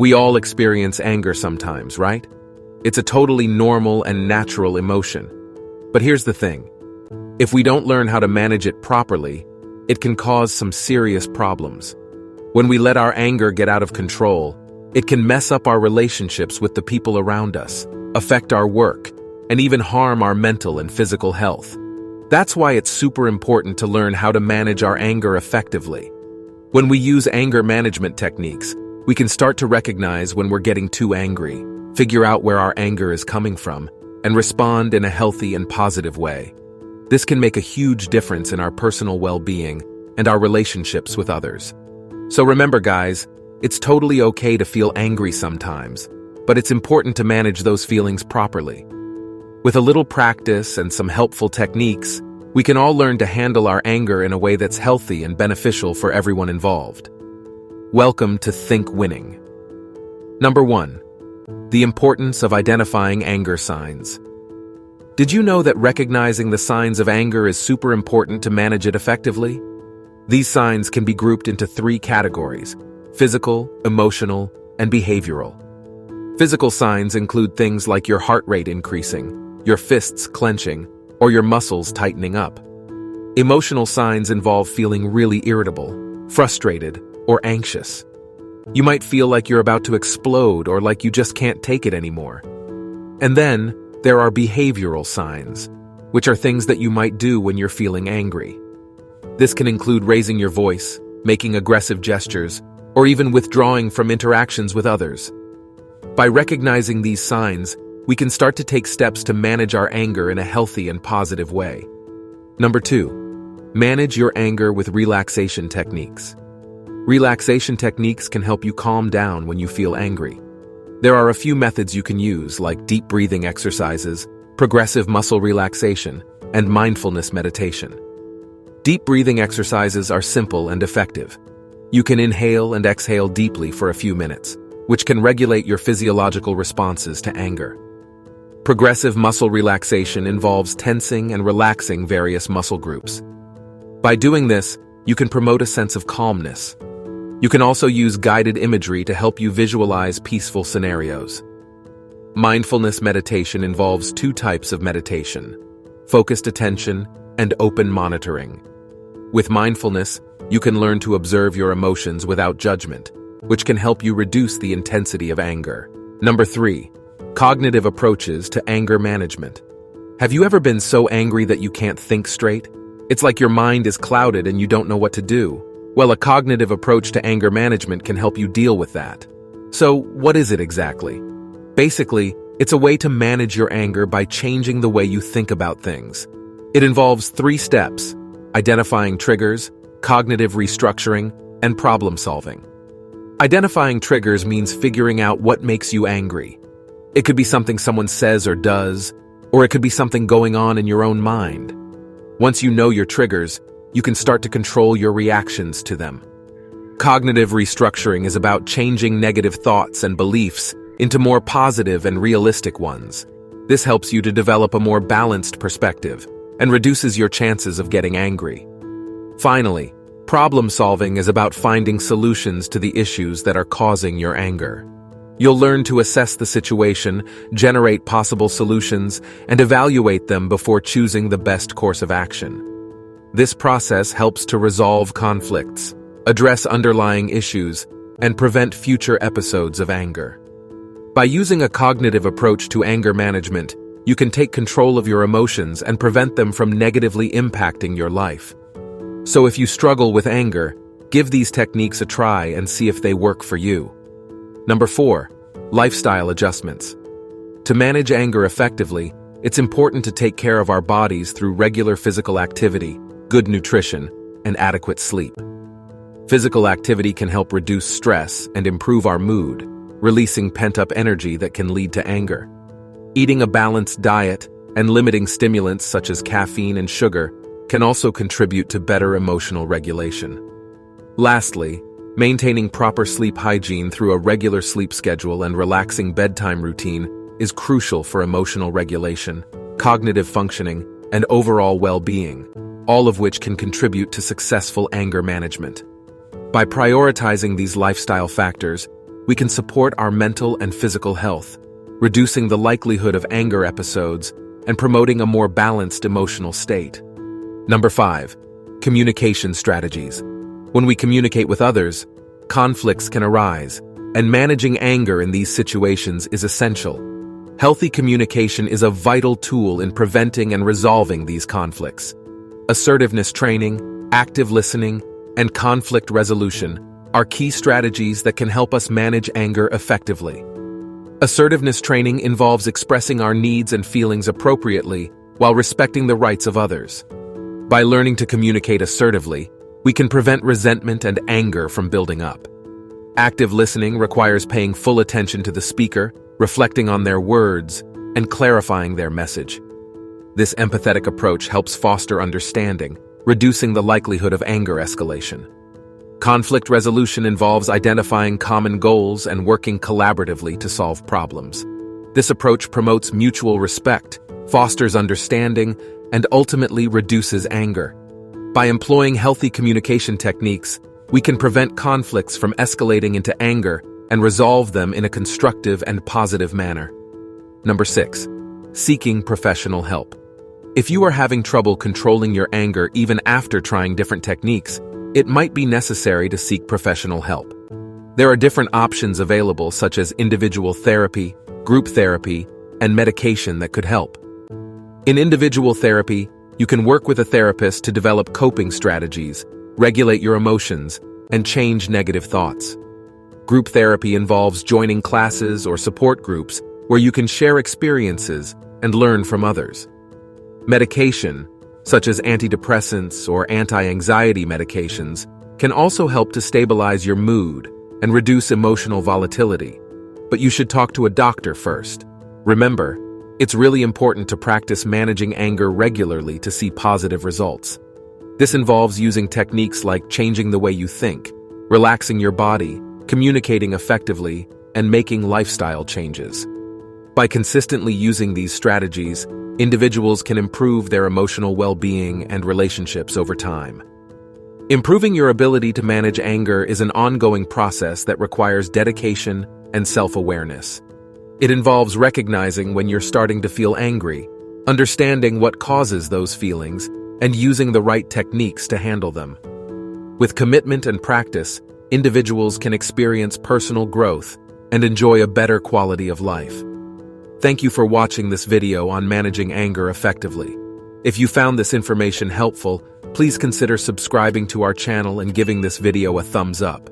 We all experience anger sometimes, right? It's a totally normal and natural emotion. But here's the thing. If we don't learn how to manage it properly, it can cause some serious problems. When we let our anger get out of control, it can mess up our relationships with the people around us, affect our work, and even harm our mental and physical health. That's why it's super important to learn how to manage our anger effectively. When we use anger management techniques, we can start to recognize when we're getting too angry, figure out where our anger is coming from, and respond in a healthy and positive way. This can make a huge difference in our personal well-being and our relationships with others. So remember, guys, it's totally okay to feel angry sometimes, but it's important to manage those feelings properly. With a little practice and some helpful techniques, we can all learn to handle our anger in a way that's healthy and beneficial for everyone involved. Welcome to Think Winning. Number 1. The importance of identifying anger signs. Did you know that recognizing the signs of anger is super important to manage it effectively? These signs can be grouped into 3 categories: physical, emotional, and behavioral. Physical signs include things like your heart rate increasing, your fists clenching, or your muscles tightening up. Emotional signs involve feeling really irritable, frustrated, or anxious. You might feel like you're about to explode or like you just can't take it anymore. And then, there are behavioral signs, which are things that you might do when you're feeling angry. This can include raising your voice, making aggressive gestures, or even withdrawing from interactions with others. By recognizing these signs, we can start to take steps to manage our anger in a healthy and positive way. Number 2. Manage your anger with relaxation techniques. Relaxation techniques can help you calm down when you feel angry. There are a few methods you can use, like deep breathing exercises, progressive muscle relaxation, and mindfulness meditation. Deep breathing exercises are simple and effective. You can inhale and exhale deeply for a few minutes, which can regulate your physiological responses to anger. Progressive muscle relaxation involves tensing and relaxing various muscle groups. By doing this, you can promote a sense of calmness. You can also use guided imagery to help you visualize peaceful scenarios. Mindfulness meditation involves 2 types of meditation: focused attention and open monitoring. With mindfulness, you can learn to observe your emotions without judgment, which can help you reduce the intensity of anger. Number 3. Cognitive approaches to anger management. Have you ever been so angry that you can't think straight? It's like your mind is clouded and you don't know what to do. Well, a cognitive approach to anger management can help you deal with that. So, what is it exactly? Basically, it's a way to manage your anger by changing the way you think about things. It involves 3 steps: identifying triggers, cognitive restructuring, and problem solving. Identifying triggers means figuring out what makes you angry. It could be something someone says or does, or it could be something going on in your own mind. Once you know your triggers, you can start to control your reactions to them. Cognitive restructuring is about changing negative thoughts and beliefs into more positive and realistic ones. This helps you to develop a more balanced perspective and reduces your chances of getting angry. Finally, problem solving is about finding solutions to the issues that are causing your anger. You'll learn to assess the situation, generate possible solutions, and evaluate them before choosing the best course of action. This process helps to resolve conflicts, address underlying issues, and prevent future episodes of anger. By using a cognitive approach to anger management, you can take control of your emotions and prevent them from negatively impacting your life. So if you struggle with anger, give these techniques a try and see if they work for you. Number 4. Lifestyle adjustments. To manage anger effectively, it's important to take care of our bodies through regular physical activity, good nutrition, and adequate sleep. Physical activity can help reduce stress and improve our mood, releasing pent-up energy that can lead to anger. Eating a balanced diet and limiting stimulants such as caffeine and sugar can also contribute to better emotional regulation. Lastly, maintaining proper sleep hygiene through a regular sleep schedule and relaxing bedtime routine is crucial for emotional regulation, cognitive functioning, and overall well-being, all of which can contribute to successful anger management. By prioritizing these lifestyle factors, we can support our mental and physical health, reducing the likelihood of anger episodes and promoting a more balanced emotional state. Number 5. Communication strategies. When we communicate with others, conflicts can arise, and managing anger in these situations is essential. Healthy communication is a vital tool in preventing and resolving these conflicts. Assertiveness training, active listening, and conflict resolution are key strategies that can help us manage anger effectively. Assertiveness training involves expressing our needs and feelings appropriately while respecting the rights of others. By learning to communicate assertively, we can prevent resentment and anger from building up. Active listening requires paying full attention to the speaker, reflecting on their words, and clarifying their message. This empathetic approach helps foster understanding, reducing the likelihood of anger escalation. Conflict resolution involves identifying common goals and working collaboratively to solve problems. This approach promotes mutual respect, fosters understanding, and ultimately reduces anger. By employing healthy communication techniques, we can prevent conflicts from escalating into anger and resolve them in a constructive and positive manner. Number 6. Seeking professional help. If you are having trouble controlling your anger even after trying different techniques, it might be necessary to seek professional help. There are different options available, such as individual therapy, group therapy, and medication that could help. In individual therapy, you can work with a therapist to develop coping strategies, regulate your emotions, and change negative thoughts. Group therapy involves joining classes or support groups where you can share experiences and learn from others. Medication, such as antidepressants or anti-anxiety medications, can also help to stabilize your mood and reduce emotional volatility. But you should talk to a doctor first. Remember, it's really important to practice managing anger regularly to see positive results. This involves using techniques like changing the way you think, relaxing your body, communicating effectively, and making lifestyle changes. By consistently using these strategies, individuals can improve their emotional well-being and relationships over time. Improving your ability to manage anger is an ongoing process that requires dedication and self-awareness. It involves recognizing when you're starting to feel angry, understanding what causes those feelings, and using the right techniques to handle them. With commitment and practice, individuals can experience personal growth and enjoy a better quality of life. Thank you for watching this video on managing anger effectively. If you found this information helpful, please consider subscribing to our channel and giving this video a thumbs up.